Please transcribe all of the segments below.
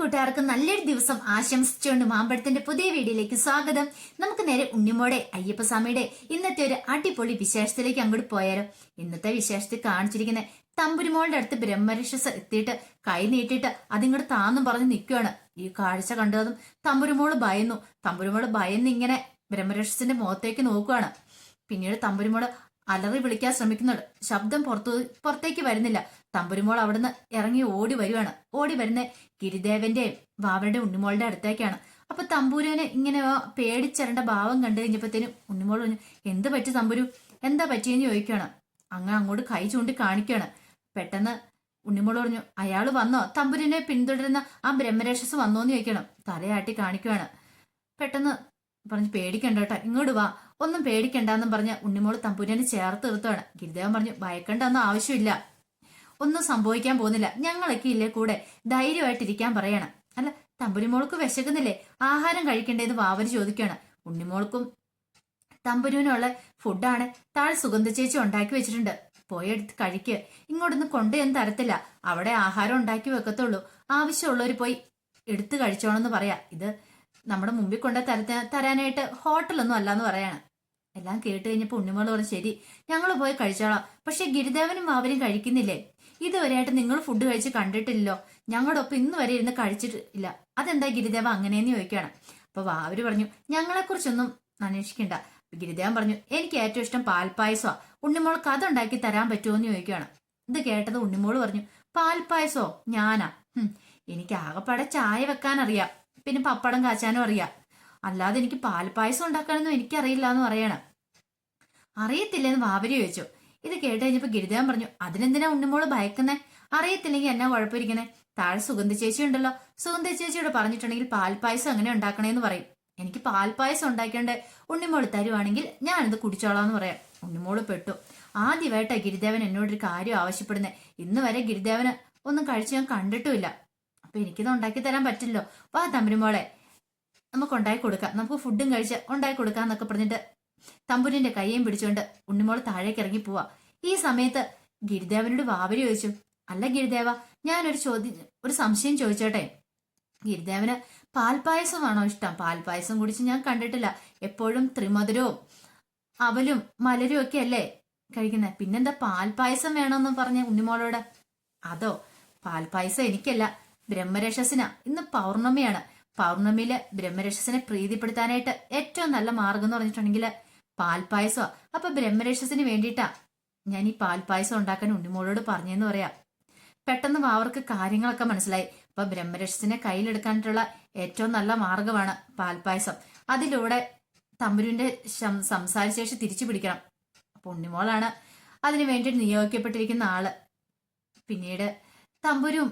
കൂട്ടുകാർക്ക് നല്ലൊരു ദിവസം ആശംസിച്ചുകൊണ്ട് മാമ്പഴത്തിന്റെ പുതിയ വീഡിയോയിലേക്ക് സ്വാഗതം. നമുക്ക് നേരെ ഉണ്ണിമോടെ അയ്യപ്പസ്വാമിയുടെ ഇന്നത്തെ ഒരു അടിപൊളി വിശേഷത്തിലേക്ക് അങ്ങോട്ട് പോയാലോ. ഇന്നത്തെ വിശേഷത്തിൽ കാണിച്ചിരിക്കുന്ന തമ്പുരുമോളുടെ അടുത്ത് ബ്രഹ്മരക്ഷസ് എത്തിയിട്ട് കൈ നീട്ടിയിട്ട് അതിങ്ങോട്ട് താന്നും പറഞ്ഞ് നിൽക്കുകയാണ്. ഈ കാഴ്ച കണ്ടതും തമ്പുരുമോള് ഭയന്ന് ഇങ്ങനെ ബ്രഹ്മരക്ഷസിന്റെ മുഖത്തേക്ക് നോക്കുകയാണ്. പിന്നീട് തമ്പുരുമോള് അലറി വിളിക്കാൻ ശ്രമിക്കുന്നുണ്ട്. ശബ്ദം പുറത്തേക്ക് വരുന്നില്ല. തമ്പുരുമോൾ അവിടുന്ന് ഇറങ്ങി ഓടി വരുന്ന ഗിരിദേവന്റെയും വാവരുടെ ഉണ്ണിമോളുടെ അടുത്തേക്കാണ്. അപ്പൊ തമ്പുരുവിനെ ഇങ്ങനെ പേടിച്ചരണ്ട ഭാവം കണ്ടു കഴിഞ്ഞപ്പോഴത്തേനും ഉണ്ണിമോൾ പറഞ്ഞു, എന്ത് പറ്റി തമ്പുരു, എന്താ പറ്റിയെന്ന് ചോദിക്കുകയാണ്. അങ്ങോട്ട് കൈ ചൂണ്ടി കാണിക്കുകയാണ്. പെട്ടെന്ന് ഉണ്ണിമോൾ പറഞ്ഞു, അയാള് വന്നോ, തമ്പുരുവിനെ പിന്തുടരുന്ന ആ ബ്രഹ്മരക്ഷസ് വന്നോന്ന് ചോദിക്കണം. തലയാട്ടി കാണിക്കുകയാണ്. പെട്ടെന്ന് പറഞ്ഞു, പേടിക്കണ്ട കേട്ടോ, ഇങ്ങോട്ട് വാ, ഒന്നും പേടിക്കണ്ടെന്നും പറഞ്ഞ ഉണ്ണിമോള് തമ്പുരുവിനെ ചേർത്ത് നിർത്തുകയാണ്. ഗിരിദേവൻ പറഞ്ഞു, ഭയക്കണ്ടെന്നും ആവശ്യമില്ല, ഒന്നും സംഭവിക്കാൻ പോകുന്നില്ല, ഞങ്ങളൊക്കെ ഇല്ലേ കൂടെ, ധൈര്യമായിട്ടിരിക്കാൻ പറയണം. അല്ല, തമ്പുരുമോൾക്ക് വിശക്കുന്നില്ലേ, ആഹാരം കഴിക്കണ്ടേന്ന് വാവര് ചോദിക്കുകയാണ്. ഉണ്ണിമോൾക്കും തമ്പുരുവിനുള്ള ഫുഡാണ് താഴെ സുഗന്ധ ചേച്ചി ഉണ്ടാക്കി വെച്ചിട്ടുണ്ട്, പോയെടുത്ത് കഴിക്ക്, ഇങ്ങോട്ടൊന്നും കൊണ്ടുവന്ന് തരത്തില്ല, അവിടെ ആഹാരം ഉണ്ടാക്കി വെക്കത്തുള്ളൂ, ആവശ്യമുള്ളവർ പോയി എടുത്തു കഴിച്ചോണെന്ന് പറയാ. ഇത് നമ്മുടെ മുമ്പിൽ കൊണ്ട് തരാനായിട്ട് ഹോട്ടലൊന്നും അല്ലാന്ന് പറയാണ്. എല്ലാം കേട്ട് കഴിഞ്ഞപ്പോ ഉണ്ണിമോള് പറഞ്ഞു, ശരി, ഞങ്ങൾ പോയി കഴിച്ചോളാം, പക്ഷെ ഗിരിദേവനും അവരും കഴിക്കുന്നില്ലേ, ഇതുവരെയായിട്ട് നിങ്ങൾ ഫുഡ് കഴിച്ച് കണ്ടിട്ടില്ലല്ലോ, ഞങ്ങളുടെ ഒപ്പം ഇന്ന് വരെ ഇരുന്ന് കഴിച്ചിട്ടില്ല, അതെന്താ ഗിരിദേവ അങ്ങനെയെന്ന് ചോദിക്കുകയാണ്. അപ്പൊ വാവര് പറഞ്ഞു, ഞങ്ങളെ കുറിച്ചൊന്നും അന്വേഷിക്കണ്ട. ഗിരിദേവൻ പറഞ്ഞു, എനിക്ക് ഏറ്റവും ഇഷ്ടം പാൽപ്പായസോ, ഉണ്ണിമോൾക്ക് അതുണ്ടാക്കി തരാൻ പറ്റുമോ എന്ന് ചോദിക്കുകയാണ്. ഇത് കേട്ടത് ഉണ്ണിമോള് പറഞ്ഞു, പാൽപ്പായസോ, ഞാനാ, എനിക്ക് ആകെപ്പാടെ ചായ വെക്കാൻ അറിയാം, പിന്നെ പപ്പടം കാച്ചാനും അറിയാം, അല്ലാതെ എനിക്ക് പാൽപ്പായസം ഉണ്ടാക്കാനൊന്നും എനിക്കറിയില്ല എന്ന് പറയണം. അറിയത്തില്ലെന്ന് വാവര് ചോദിച്ചു. ഇത് കേട്ട് കഴിഞ്ഞപ്പോ ഗിരിദേവൻ പറഞ്ഞു, അതിനെന്തിനാ ഉണ്ണിമോള് ഭയക്കുന്നേ, അറിയത്തില്ലെങ്കിൽ എന്നാ കുഴപ്പമിരിക്കുന്നേ, താഴെ സുഗന്ധ ചേച്ചി ഉണ്ടല്ലോ, സുഗന്ധ ചേച്ചിയോട് പറഞ്ഞിട്ടുണ്ടെങ്കിൽ പാൽപ്പായസം എങ്ങനെ ഉണ്ടാക്കണേന്ന് പറയും, എനിക്ക് പാൽപ്പായസം ഉണ്ടാക്കേണ്ട ഉണ്ണിമോള് തരുവാണെങ്കിൽ ഞാനിത് കുടിച്ചോളാന്ന് പറയാം. ഉണ്ണിമോള് പെട്ടു. ആദ്യമായിട്ടാ ഗിരിദേവൻ എന്നോടൊരു കാര്യം ആവശ്യപ്പെടുന്നേ, ഇന്ന് വരെ ഗിരിദേവന് ഒന്നും കഴിച്ച് ഞാൻ കണ്ടിട്ടുമില്ല, അപ്പൊ എനിക്കിത് ഉണ്ടാക്കി തരാൻ പറ്റില്ലോ, വാ തമ്പുരുമോളെ നമുക്ക് ഉണ്ടാക്കി കൊടുക്കാം, നമുക്ക് ഫുഡും കഴിച്ച് ഉണ്ടാക്കി കൊടുക്കാം എന്നൊക്കെ പറഞ്ഞിട്ട് തമ്പുരിന്റെ കയ്യേം പിടിച്ചുകൊണ്ട് ഉണ്ണിമോള് താഴേക്ക് ഇറങ്ങി പോവാ. ഈ സമയത്ത് ഗിരിദേവനോട് വാവര് ചോദിച്ചു, അല്ല ഗിരിദേവ, ഒരു സംശയം ചോദിച്ചോട്ടെ, ഗിരിദേവന് പാൽപ്പായസമാണോ ഇഷ്ടം? പാൽപ്പായസം കുടിച്ച് ഞാൻ കണ്ടിട്ടില്ല, എപ്പോഴും ത്രിമധുരവും അവലും മലരും ഒക്കെ അല്ലേ കഴിക്കുന്നത്, പിന്നെന്താ പാൽപ്പായസം വേണമെന്ന് പറഞ്ഞ ഉണ്ണിമോളോട്. അതോ, പാൽപ്പായസം എനിക്കല്ല, ബ്രഹ്മരക്ഷസിനാ, ഇന്ന് പൗർണമിയാണ്, പൗർണമിയില് ബ്രഹ്മരക്ഷസിനെ പ്രീതിപ്പെടുത്താനായിട്ട് ഏറ്റവും നല്ല മാർഗം എന്ന് പറഞ്ഞിട്ടുണ്ടെങ്കിൽ പാൽപ്പായസോ, അപ്പൊ ബ്രഹ്മരക്ഷസിന് വേണ്ടിയിട്ടാ ഞാൻ ഈ പാൽപ്പായസം ഉണ്ടാക്കാൻ ഉണ്ണിമോളോട് പറഞ്ഞെന്ന് പറയാം. പെട്ടെന്ന് അവർക്ക് കാര്യങ്ങളൊക്കെ മനസ്സിലായി. അപ്പൊ ബ്രഹ്മരക്ഷസിനെ കയ്യിലെടുക്കാനായിട്ടുള്ള ഏറ്റവും നല്ല മാർഗമാണ് പാൽപ്പായസം, അതിലൂടെ തമ്പുരുവിന്റെ സംസാരശേഷി തിരിച്ചു പിടിക്കണം. അപ്പൊ ഉണ്ണിമോളാണ് അതിനു വേണ്ടി നിയോഗിക്കപ്പെട്ടിരിക്കുന്ന ആള്. പിന്നീട് തമ്പുരും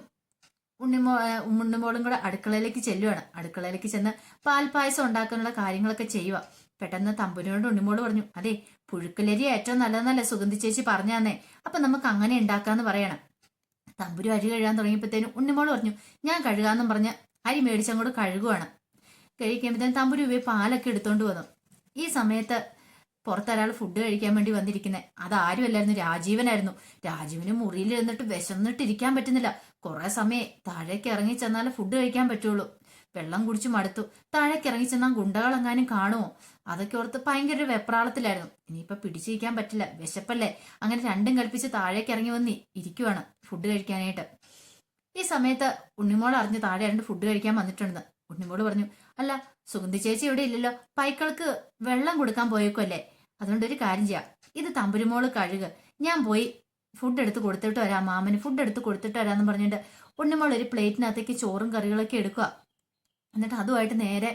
ഉണ്ണിമോളും കൂടെ അടുക്കളയിലേക്ക് ചെല്ലുവാണ്. അടുക്കളയിലേക്ക് ചെന്ന് പാൽപ്പായസം ഉണ്ടാക്കാനുള്ള കാര്യങ്ങളൊക്കെ ചെയ്യുക. പെട്ടെന്ന് തമ്പുരിനോട് ഉണ്ണിമോള് പറഞ്ഞു, അതെ, പുഴുക്കലരി ഏറ്റവും നല്ലതെന്നല്ലേ സുഗന്ധി ചേച്ചി പറഞ്ഞു തന്നേ, അപ്പൊ നമുക്ക് അങ്ങനെ ഉണ്ടാക്കാന്ന് പറയണം. തമ്പുരു അരി കഴുകാൻ തുടങ്ങിയപ്പോഴത്തേനും ഉണ്ണിമോള് പറഞ്ഞു, ഞാൻ കഴുകാന്നും പറഞ്ഞ് അരി മേടിച്ചങ്ങോട്ട് കഴുകുവാണ്. കഴിക്കുമ്പോഴത്തേനും തമ്പുരു പോയി പാലൊക്കെ എടുത്തോണ്ട് വന്നു. ഈ സമയത്ത് പുറത്തൊരാൾ ഫുഡ് കഴിക്കാൻ വേണ്ടി വന്നിരിക്കുന്നത്, അതാരുമല്ലായിരുന്നു, രാജീവനായിരുന്നു. രാജീവിന് മുറിയിൽ ഇരുന്നിട്ട് വിശന്നിട്ടിരിക്കാൻ പറ്റുന്നില്ല. കുറെ സമയം താഴേക്ക് ഇറങ്ങി ചെന്നാലേ ഫുഡ് കഴിക്കാൻ പറ്റുള്ളൂ. വെള്ളം കുടിച്ചു മടുത്തു. താഴേക്ക് ഇറങ്ങി ചെന്നാൽ ഗുണ്ടകളെങ്ങാനും കാണുമോ, അതൊക്കെ ഓർത്ത് ഭയങ്കര വെപ്രാളത്തിലായിരുന്നു. ഇനിയിപ്പൊ പിടിച്ചിരിക്കാൻ പറ്റില്ല, വിശപ്പല്ലേ. അങ്ങനെ രണ്ടും കൽപ്പിച്ച് താഴേക്ക് ഇറങ്ങി വന്ന് ഇരിക്കുവാണ് ഫുഡ് കഴിക്കാനായിട്ട്. ഈ സമയത്ത് ഉണ്ണിമോൾ അറിഞ്ഞ് താഴെ രണ്ട് ഫുഡ് കഴിക്കാൻ വന്നിട്ടുണ്ട്. ഉണ്ണിമോള് പറഞ്ഞു, അല്ല, സുഗന്ധി ചേച്ചി ഇവിടെ ഇല്ലല്ലോ, പൈക്കൾക്ക് വെള്ളം കൊടുക്കാൻ പോയേക്കുമല്ലേ, അതുകൊണ്ടൊരു കാര്യം ചെയ്യാം, ഇത് തമ്പുരുമോള് കഴുക, ഞാൻ പോയി ഫുഡ് എടുത്ത് കൊടുത്തിട്ട് വരാം, മാമന് ഫുഡ് എടുത്ത് കൊടുത്തിട്ട് വരാമെന്ന് പറഞ്ഞിട്ട് ഉണ്ണിമോൾ ഒരു പ്ലേറ്റിനകത്തേക്ക് ചോറും കറികളൊക്കെ എടുക്കുക. എന്നിട്ട് അതുമായിട്ട് നേരെ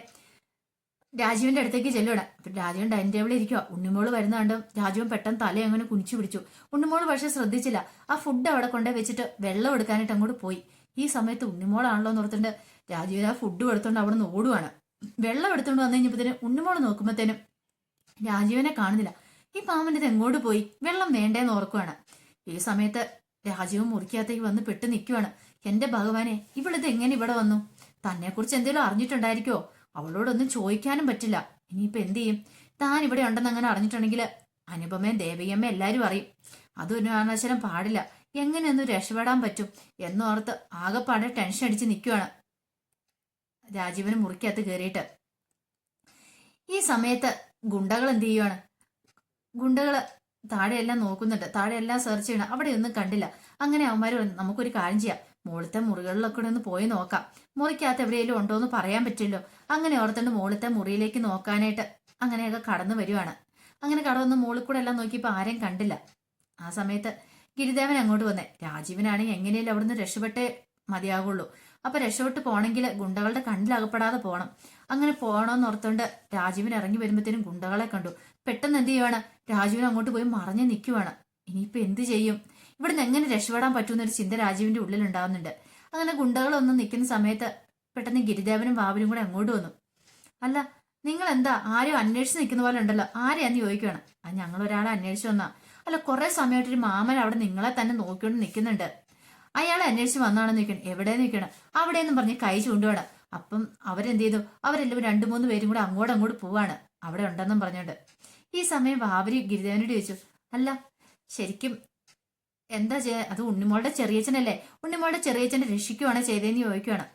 രാജീവിന്റെ അടുത്തേക്ക് ചെല്ലുകയാണ്. അപ്പൊ രാജീവൻ ഡൈനിങ് ടേബിളിൽ ഇരിക്കുക. ഉണ്ണിമോള് വരുന്ന കണ്ടും രാജീവൻ പെട്ടെന്ന് തല അങ്ങനെ കുനിച്ചു പിടിച്ചു. ഉണ്ണിമോള് പക്ഷെ ശ്രദ്ധിച്ചില്ല. ആ ഫുഡ് അവിടെ കൊണ്ടേ വെച്ചിട്ട് വെള്ളം എടുക്കാനായിട്ട് അങ്ങോട്ട് പോയി. ഈ സമയത്ത് ഉണ്ണിമോളാണല്ലോ എന്ന് ഓർത്തിട്ട് രാജീവൻ ആ ഫുഡ് എടുത്തോണ്ട് അവിടെ നിന്ന് ഓടുവാണ്. വെള്ളം എടുത്തോണ്ട് വന്നു കഴിഞ്ഞപ്പോഴത്തേനും ഉണ്ണിമോള് നോക്കുമ്പോഴത്തേനും രാജീവനെ കാണുന്നില്ല. ഈ പാമ്പന്റെ ഇത് എങ്ങോട്ട് പോയി, വെള്ളം വേണ്ടേന്ന് ഓർക്കുവാണ്. ഈ സമയത്ത് രാജീവൻ മുറിക്കകത്തേക്ക് വന്ന് പെട്ട് നിൽക്കുവാണ്. എന്റെ ഭഗവാനെ, ഇവളിത് എങ്ങനെ ഇവിടെ വന്നു, തന്നെ കുറിച്ച് എന്തെങ്കിലും അറിഞ്ഞിട്ടുണ്ടായിരിക്കോ, അവളോടൊന്നും ചോദിക്കാനും പറ്റില്ല, ഇനിയിപ്പൊ എന്ത് ചെയ്യും, താൻ ഇവിടെ ഉണ്ടെന്ന് അങ്ങനെ അറിഞ്ഞിട്ടുണ്ടെങ്കിൽ അനുപമയും ദേവിയമ്മയും എല്ലാരും അറിയും, അതൊരു കാരണവശാലും പാടില്ല, എങ്ങനെയൊന്നും രക്ഷപ്പെടാൻ പറ്റും എന്നോർത്ത് ആകെപ്പാടെ ടെൻഷൻ അടിച്ച് നിൽക്കുവാണ്. രാജീവന് മുറിക്കകത്ത് കയറിയിട്ട്. ഈ സമയത്ത് ഗുണ്ടകൾ എന്ത് ചെയ്യുവാണ്? ഗുണ്ടകള് താഴെയെല്ലാം നോക്കുന്നുണ്ട്, താഴെയെല്ലാം സെർച്ച് ചെയ്യണം, അവിടെ ഒന്നും കണ്ടില്ല. അങ്ങനെ അവന്മാര് പറഞ്ഞു, നമുക്കൊരു കാര്യം ചെയ്യാം, മുകളിലത്തെ മുറികളിലൊക്കെ ഒന്ന് പോയി നോക്കാം, മുറിക്കകത്ത് എവിടെയെങ്കിലും ഉണ്ടോ എന്ന് പറയാൻ പറ്റില്ലോ. അങ്ങനെ ഓർത്തുകൊണ്ട് മുകളിലത്തെ മുറിയിലേക്ക് നോക്കാനായിട്ട് അങ്ങനെയൊക്കെ കടന്നു വരുവാണ്. അങ്ങനെ കടന്നു മുകളിൽ കൂടെ എല്ലാം നോക്കിയപ്പോൾ ആരെയും കണ്ടില്ല. ആ സമയത്ത് ഗിരിദേവൻ അങ്ങോട്ട് വന്നേ. രാജീവനാണെങ്കിൽ എങ്ങനെയല്ലോ അവിടുന്ന് രക്ഷപ്പെട്ടേ മതിയാകുള്ളൂ. അപ്പൊ രക്ഷപ്പെട്ട് പോണെങ്കിൽ ഗുണ്ടകളുടെ കണ്ണിലകപ്പെടാതെ പോകണം. അങ്ങനെ പോകണമെന്ന് ഓർത്തോണ്ട് രാജീവൻ ഇറങ്ങി വരുമ്പോഴത്തേനും ഗുണ്ടകളെ കണ്ടു. പെട്ടെന്ന് എന്ത് ചെയ്യുവാണ്? രാജീവൻ അങ്ങോട്ട് പോയി മറഞ്ഞു നിൽക്കുവാണ്. ഇനിയിപ്പോ എന്ത് ചെയ്യും? ഇവിടുന്ന് എങ്ങനെ രക്ഷപ്പെടാൻ പറ്റുമെന്നൊരു ചിന്ത രാജീവിന്റെ ഉള്ളിൽ ഉണ്ടാകുന്നുണ്ട്. അങ്ങനെ ഗുണ്ടകളൊന്നും നിൽക്കുന്ന സമയത്ത് പെട്ടെന്ന് ഗിരിദേവനും വാവരും കൂടെ അങ്ങോട്ട് വന്നു. അല്ല, നിങ്ങൾ എന്താ ആരും അന്വേഷിച്ച് നിൽക്കുന്ന പോലെ ഉണ്ടല്ലോ, ആരെയാന്ന് ചോദിക്കുകയാണ്. അത് ഞങ്ങൾ ഒരാളെ അന്വേഷിച്ചു വന്നാ. അല്ല, കുറെ സമയമായിട്ടൊരു മാമൻ അവിടെ നിങ്ങളെ തന്നെ നോക്കിക്കൊണ്ട് നിൽക്കുന്നുണ്ട്. അയാളെ അന്വേഷിച്ച് വന്നാണെന്ന് നിൽക്കണം. എവിടെ നിൽക്കണം? അവിടെയെന്നും പറഞ്ഞ് കൈ ചൂണ്ടുവാണ്. അപ്പം അവരെന്ത് ചെയ്തു? അവരെല്ലാവരും 2-3 പേരും കൂടെ അങ്ങോട്ട് പോവാണ് അവിടെ ഉണ്ടെന്നും പറഞ്ഞോണ്ട്. ഈ സമയം വാവരി ഗിരിദേവനോട് ചോദിച്ചു, അല്ല ശരിക്കും എന്താ അത് ഉണ്ണിമോളുടെ ചെറിയച്ഛനല്ലേ? ഉണ്ണിമോളുടെ ചെറിയച്ഛനെ രക്ഷിക്കുവാണ് ചെയ്തതെന്ന് ചോദിക്കുവാണ്.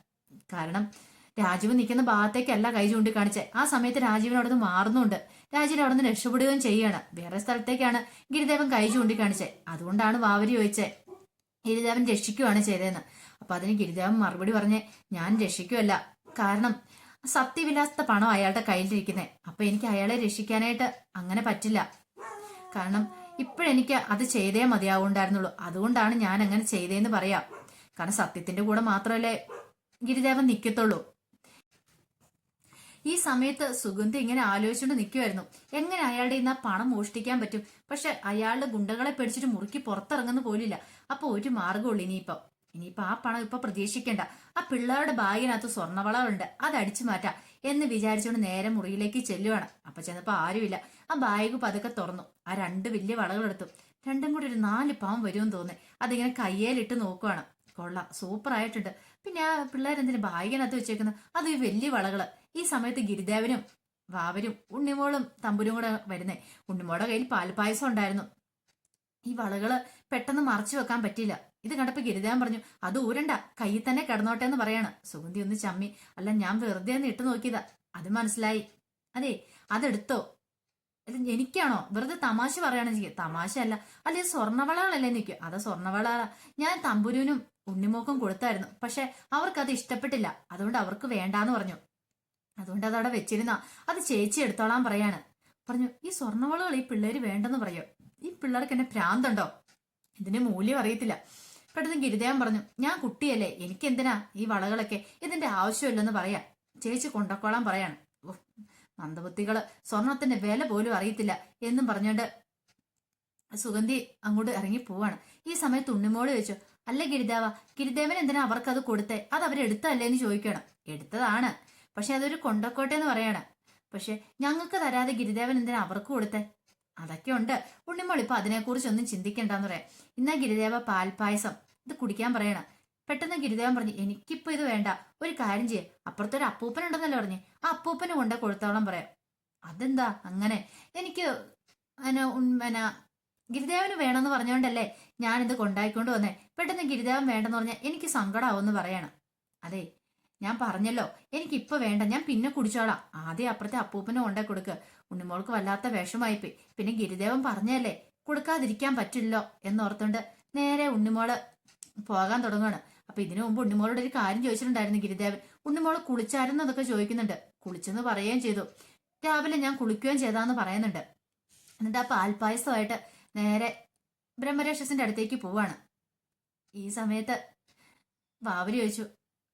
കാരണം രാജീവ് നിൽക്കുന്ന ഭാഗത്തേക്കല്ല കൈ ചൂണ്ടിക്കാണിച്ചേ. ആ സമയത്ത് രാജീവൻ അവിടെ നിന്ന് മാറുന്നുണ്ട്. രാജീവൻ അവിടെ നിന്ന് രക്ഷപ്പെടുകയും ചെയ്യുകയാണ്. വേറെ സ്ഥലത്തേക്കാണ് ഗിരിദേവൻ കൈ ചൂണ്ടിക്കാണിച്ചേ. അതുകൊണ്ടാണ് വാവരി ചോദിച്ചേ ഗിരിദേവൻ രക്ഷിക്കുവാണ് ചെയ്തതെന്ന്. അപ്പൊ അതിന് ഗിരിദേവൻ മറുപടി പറഞ്ഞേ, ഞാൻ രക്ഷിക്കുമല്ല, കാരണം സത്യമില്ലാത്ത പണം അയാളുടെ കയ്യിലിരിക്കുന്നേ. അപ്പൊ എനിക്ക് അയാളെ രക്ഷിക്കാനായിട്ട് അങ്ങനെ പറ്റില്ല. കാരണം ഇപ്പോഴെനിക്ക് അത് ചെയ്തേ മതിയാവുണ്ടായിരുന്നുള്ളൂ. അതുകൊണ്ടാണ് ഞാൻ അങ്ങനെ ചെയ്തതെന്ന് പറയാം. കാരണം സത്യത്തിന്റെ കൂടെ മാത്രമല്ലേ ഗിരിദേവൻ നിൽക്കത്തുള്ളൂ. ഈ സമയത്ത് സുഗന്ധി ഇങ്ങനെ ആലോചിച്ചുകൊണ്ട് നിൽക്കുമായിരുന്നു, എങ്ങനെ അയാളുടെ ഇന്ന് ആ പണം മോഷ്ടിക്കാൻ പറ്റും. പക്ഷെ അയാളുടെ ഗുണ്ടകളെ പേടിച്ചിട്ട് മുറുക്കി പുറത്തിറങ്ങുന്ന പോലില്ല. അപ്പൊ ഒരു മാർഗമുള്ളൂ ഇനിയിപ്പോ ആ പണം ഇപ്പൊ പ്രതീക്ഷിക്കേണ്ട. ആ പിള്ളേരുടെ ബാഗിനകത്ത് സ്വർണ്ണവളകളുണ്ട്, അത് അടിച്ചു മാറ്റാം എന്ന് വിചാരിച്ചുകൊണ്ട് നേരെ മുറിയിലേക്ക് ചെല്ലുവാണ്. അപ്പൊ ചെന്നപ്പോ ആരുമില്ല. ആ ബാഗ് പതുക്കെ തുറന്നു. ആ 2 വലിയ വളകളെടുത്തു. രണ്ടും കൂടി ഒരു 4 പവൻ വരുമെന്ന് തോന്നി. അതിങ്ങനെ കയ്യേലിട്ട് നോക്കുവാണ്. കൊള്ളാം, സൂപ്പർ ആയിട്ടുണ്ട്. പിന്നെ ആ പിള്ളേരെന്തിനു ബാഗിനകത്ത് വെച്ചേക്കുന്നത്? അത് ഈ വലിയ വളകള്. ഈ സമയത്ത് ഗിരിദേവനും വാവരും ഉണ്ണിമോളും തമ്പുരും കൂടെ വരുന്നേ. ഉണ്ണിമോളുടെ കയ്യിൽ പാൽപ്പായസം ഉണ്ടായിരുന്നു. ഈ വളകള് പെട്ടെന്ന് മറച്ചു വെക്കാൻ പറ്റില്ല. ഇത് കണ്ടപ്പോ ഗിരിദേവൻ പറഞ്ഞു, അത് ഊരണ്ട, കയ്യിൽ തന്നെ കിടന്നോട്ടെ എന്ന് പറയാണ്. സുഗന്ധി ഒന്ന് ചമ്മി, അല്ല ഞാൻ വെറുതെ ഒന്ന് ഇട്ട് നോക്കിയതാ. അത് മനസ്സിലായി. അതെ, അതെടുത്തോ. എനിക്കാണോ? വെറുതെ തമാശ പറയാണ് ചെയ്യും. തമാശ അല്ല. അല്ലെ സ്വർണ്ണവളകളല്ലേ നിൽക്കും? അത് സ്വർണ്ണവള ഞാൻ തമ്പുരുവിനും ഉണ്ണിമോക്കും കൊടുത്തായിരുന്നു. പക്ഷെ അവർക്കത് ഇഷ്ടപ്പെട്ടില്ല. അതുകൊണ്ട് അവർക്ക് വേണ്ടാന്ന് പറഞ്ഞു. അതുകൊണ്ട് അതവിടെ വെച്ചിരുന്ന അത് ചേച്ചി എടുത്തോളാൻ പറയാണ്. പറഞ്ഞു, ഈ സ്വർണ്ണവളകൾ ഈ പിള്ളേര് വേണ്ടെന്ന് പറയോ? ഈ പിള്ളേർക്ക് എന്നെ ഭ്രാന്തുണ്ടോ? ഇതിന്റെ മൂല്യം അറിയത്തില്ല. പെട്ടെന്ന് ഗിരിദേവൻ പറഞ്ഞു, ഞാൻ കുട്ടിയല്ലേ, എനിക്ക് എന്തിനാ ഈ വളകളൊക്കെ? ഇതിന്റെ ആവശ്യമില്ലെന്ന് പറയാ. ചേച്ചി കൊണ്ടക്കോളാൻ പറയാണ്. മന്ദബുദ്ധികള്, സ്വർണത്തിന്റെ വില പോലും അറിയത്തില്ല എന്നും പറഞ്ഞോണ്ട് സുഗന്ധി അങ്ങോട്ട് ഇറങ്ങി പോവാണ്. ഈ സമയത്ത് ഉണ്ണിമോള് ചോദിച്ചു, അല്ല ഗിരിദേവൻ എന്തിനാ അവർക്കത് കൊടുത്തേ? അത് അവരെടുത്തല്ലേ എന്ന് ചോദിക്കണം. എടുത്തതാണ്, പക്ഷെ അതൊരു കൊണ്ടക്കോട്ടെ എന്ന് പറയാണ്. പക്ഷെ ഞങ്ങൾക്ക് തരാതെ ഗിരിദേവൻ എന്തിനാ അവർക്ക് കൊടുത്തേ? അതൊക്കെ ഉണ്ട്. ഉണ്ണിമോൾ ഇപ്പൊ അതിനെക്കുറിച്ചൊന്നും ചിന്തിക്കണ്ടെന്ന് പറയാം. ഇന്നാ ഗിരിദേവ പാൽപ്പായസം ഇത് കുടിക്കാൻ പറയണം. പെട്ടെന്ന് ഗിരിദേവൻ പറഞ്ഞു, എനിക്കിപ്പോ ഇത് വേണ്ട, ഒരു കാര്യം ചെയ്യേ, അപ്പുറത്തൊരു അപ്പൂപ്പൻ ഉണ്ടെന്നല്ലേ പറഞ്ഞു, ആ അപ്പൂപ്പന് കൊണ്ടേ കൊടുത്തോളം പറയാം. അതെന്താ അങ്ങനെ? എനിക്ക് ഗിരിദേവന് വേണമെന്ന് പറഞ്ഞോണ്ടല്ലേ ഞാനിത് കൊണ്ടായിക്കൊണ്ട് വന്നേ. പെട്ടെന്ന് ഗിരിദേവൻ വേണ്ടെന്ന് പറഞ്ഞാൽ എനിക്ക് സങ്കടാവെന്ന് പറയണം. അതെ, ഞാൻ പറഞ്ഞല്ലോ എനിക്കിപ്പൊ വേണ്ട, ഞാൻ പിന്നെ കുടിച്ചോളാം. ആദ്യം അപ്പുറത്തെ അപ്പൂപ്പന് കൊണ്ടേ കൊടുക്ക്. ഉണ്ണിമോൾക്ക് വല്ലാത്ത വിഷമായിപ്പോയി. പിന്നെ ഗിരിദേവൻ പറഞ്ഞല്ലേ കൊടുക്കാതിരിക്കാൻ പറ്റില്ലോ എന്നോർത്തോണ്ട് നേരെ ഉണ്ണിമോള് പോകാൻ തുടങ്ങുകയാണ്. അപ്പൊ ഇതിനു മുമ്പ് ഉണ്ണിമോളോട് ഒരു കാര്യം ചോദിച്ചിട്ടുണ്ടായിരുന്നു ഗിരിദേവൻ. ഉണ്ണിമോള് കുളിച്ചായിരുന്നു എന്നൊക്കെ ചോദിക്കുന്നുണ്ട്. കുളിച്ചെന്ന് പറയുകയും ചെയ്തു. രാവിലെ ഞാൻ കുളിക്കുകയും ചെയ്താന്ന് പറയുന്നുണ്ട്. എന്നിട്ട് ആ പാൽപ്പായസമായിട്ട് നേരെ ബ്രഹ്മരക്ഷസിന്റെ അടുത്തേക്ക് പോവാണ്. ഈ സമയത്ത് വാവരി ചോദിച്ചു,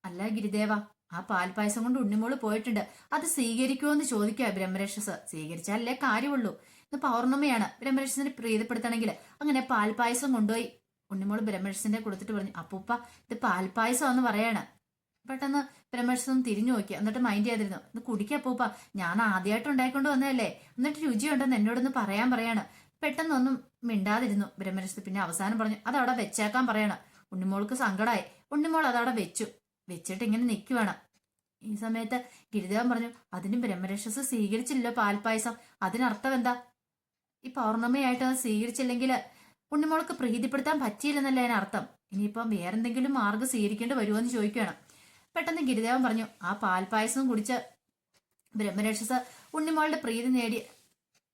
അല്ല ഗിരിദേവ, ആ പാൽപ്പായസം കൊണ്ട് ഉണ്ണിമോള് പോയിട്ടുണ്ട്, അത് സ്വീകരിക്കുമോ എന്ന് ചോദിക്കുക ബ്രഹ്മരക്ഷസ്. സ്വീകരിച്ചാലല്ലേ കാര്യമുള്ളൂ. ഇന്ന് പൗർണമിയാണ്, ബ്രഹ്മരക്ഷസിനെ പ്രീതിപ്പെടുത്തണമെങ്കിൽ. അങ്ങനെ പാൽപ്പായസം കൊണ്ടുപോയി ഉണ്ണിമോള് ബ്രഹ്മരക്ഷസിന്റെ കൊടുത്തിട്ട് പറഞ്ഞു, അപ്പൂപ്പ ഇത് പാൽപ്പായസം എന്ന് പറയാണ്. പെട്ടെന്ന് ബ്രഹ്മരക്ഷസം തിരിഞ്ഞു നോക്കി. എന്നിട്ട് മൈൻഡ് ചെയ്തിരുന്നു, ഇത് കുടിക്കപ്പൂപ്പ, ഞാൻ ആദ്യമായിട്ട് ഉണ്ടായിക്കൊണ്ട് വന്നതല്ലേ, എന്നിട്ട് രുചിയുണ്ടെന്ന് എന്നോടൊന്ന് പറയാണ്. പെട്ടെന്നൊന്നും മിണ്ടാതിരുന്നു ബ്രഹ്മരക്ഷസ്. പിന്നെ അവസാനം പറഞ്ഞു, അതവിടെ വെച്ചേക്കാൻ പറയണം. ഉണ്ണിമോൾക്ക് സങ്കടമായി. ഉണ്ണിമോൾ അതവിടെ വെച്ചിട്ട് ഇങ്ങനെ നിൽക്കുവാണ്. ഈ സമയത്ത് ഗിരിദേവൻ പറഞ്ഞു, അതിന് ബ്രഹ്മരക്ഷസ് സ്വീകരിച്ചില്ലല്ലോ പാൽപ്പായസം, അതിനർത്ഥം എന്താ? ഈ പൗർണമിയായിട്ട് അത് സ്വീകരിച്ചില്ലെങ്കിൽ ഉണ്ണിമോൾക്ക് പ്രീതിപ്പെടുത്താൻ പറ്റിയില്ലെന്നല്ലേ അതിനർത്ഥം. ഇനിയിപ്പം വേറെന്തെങ്കിലും മാർഗം സ്വീകരിക്കേണ്ടി വരുമോ എന്ന് ചോദിക്കുകയാണ്. പെട്ടെന്ന് ഗിരിദേവൻ പറഞ്ഞു, ആ പാൽപായസം കുടിച്ച് ബ്രഹ്മരക്ഷസ് ഉണ്ണിമോളുടെ പ്രീതി നേടി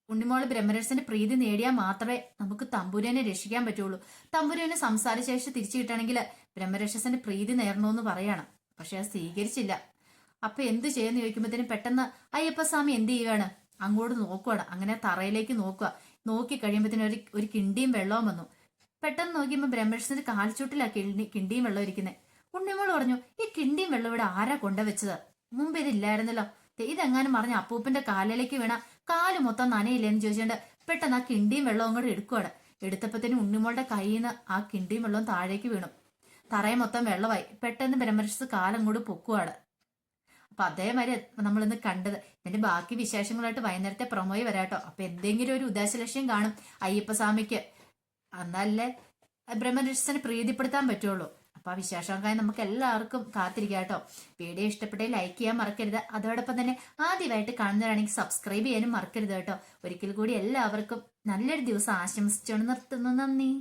ഉണ്ണിമോള് ബ്രഹ്മരക്ഷന്റെ പ്രീതി നേടിയാൽ മാത്രമേ നമുക്ക് തമ്പുരാനെ രക്ഷിക്കാൻ പറ്റുള്ളൂ. തമ്പുരാന് സംസാരശേഷി തിരിച്ചു കിട്ടണമെങ്കിൽ ബ്രഹ്മരക്ഷസന്റെ പ്രീതി നേടണമെന്ന് പറയാണ്. പക്ഷെ അത് സ്വീകരിച്ചില്ല. അപ്പൊ എന്ത് ചെയ്യുന്ന ചോദിക്കുമ്പോഴത്തേനും പെട്ടെന്ന് അയ്യപ്പസ്വാമി എന്ത് ചെയ്യുകയാണ്, അങ്ങോട്ട് നോക്കുവാണ്. അങ്ങനെ തറയിലേക്ക് നോക്കുക. നോക്കി കഴിയുമ്പോഴത്തേനും ഒരു കിണ്ടിയും വെള്ളവും വന്നു. പെട്ടെന്ന് നോക്കിയപ്പോൾ ബ്രഹ്മരക്ഷന്റെ കാൽച്ചൂട്ടിലാ കിണ്ടിയും വെള്ളം ഇരിക്കുന്നത്. ഉണ്ണിമോൾ പറഞ്ഞു, ഈ കിണ്ടിയും വെള്ളം ഇവിടെ ആരാ കൊണ്ടുവച്ചത്? മുമ്പ് ഇതില്ലായിരുന്നല്ലോ. ഇതെങ്ങാനും പറഞ്ഞ അപ്പൂപ്പന്റെ കാലിലേക്ക് വീണ കാല് മൊത്തം നനയില്ലെന്ന് ചോദിച്ചുകൊണ്ട് പെട്ടെന്ന് ആ കിണ്ടിയും വെള്ളവും കൂടെ എടുക്കുവാണ്. എടുത്തപ്പോഴത്തേനും ഉണ്ണിമോളുടെ കയ്യിൽ നിന്ന് ആ കിണ്ടിയും വെള്ളവും താഴേക്ക് വീണു. തറയെ മൊത്തം വെള്ളമായി. പെട്ടെന്ന് ബ്രഹ്മരക്ഷസ് കാലം കൂടി പൊക്കുവാണ്. അപ്പൊ അതേമാതിരി നമ്മളിന്ന് കണ്ടത്. ഇതിന്റെ ബാക്കി വിശേഷങ്ങളായിട്ട് വൈകുന്നേരത്തെ പ്രൊമോയി വരാട്ടോ. അപ്പൊ എന്തെങ്കിലും ഒരു ഉദ്ദേശ ലക്ഷ്യം കാണും അയ്യപ്പസ്വാമിക്ക്. എന്നാലേ ബ്രഹ്മരക്ഷസിനെ പ്രീതിപ്പെടുത്താൻ പറ്റുള്ളൂ. അപ്പൊ ആ വിശേഷങ്ങൾക്കായി നമുക്ക് എല്ലാവർക്കും കാത്തിരിക്കാം കേട്ടോ. വീഡിയോ ഇഷ്ടപ്പെട്ടേ ലൈക്ക് ചെയ്യാൻ മറക്കരുത്. അതോടൊപ്പം തന്നെ ആദ്യമായിട്ട് കാണുന്നവരാണെങ്കിൽ സബ്സ്ക്രൈബ് ചെയ്യാനും മറക്കരുത് കേട്ടോ. ഒരിക്കൽ കൂടി എല്ലാവർക്കും നല്ലൊരു ദിവസം ആശംസിച്ചുകൊണ്ട് നിർത്തുന്നു. നന്ദി.